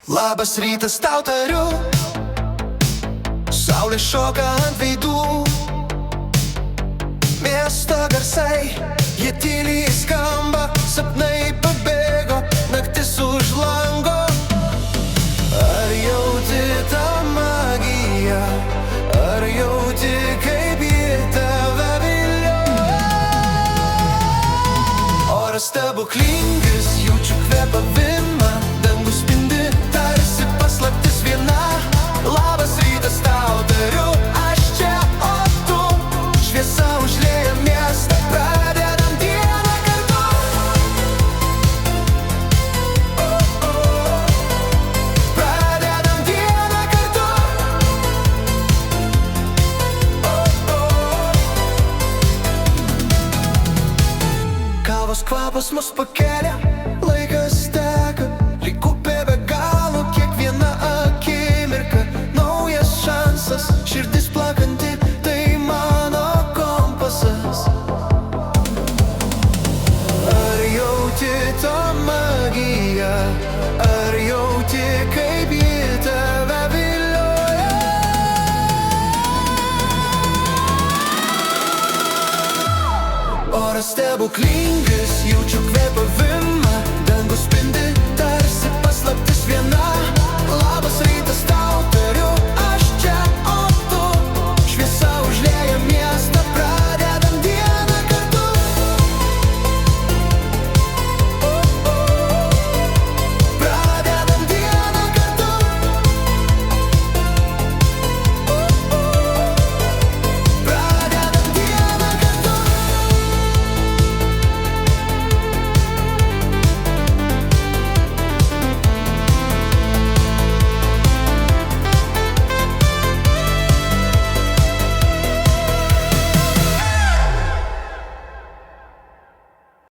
Labas rytas tau tariu, saulė šoka ant veidų. Miesto garsai, jie tyliai skamba, sapnai pabėgo, naktis už lango. Ar jauti tą magiją, ar jauti, kaip ji tave vilioja? Oras stebuklingas, jaučiu kvėpavimą, dangus spindi, tarsi paslaptis viena. Labas rytas tau tariu, aš čia, o tu, šviesa užlieja miestą, pradedam dieną kartu. Pradedam dieną kartu. Kavos kvapas mus pakelia, laikas teka, lyg upė be galo, kiekviena akimirka naujas šansas, širdis plakanti, tai mano kompasas. Ar jauti tą magiją, ar jauti, kaip ji tave vilioja? Oras stebuklingas,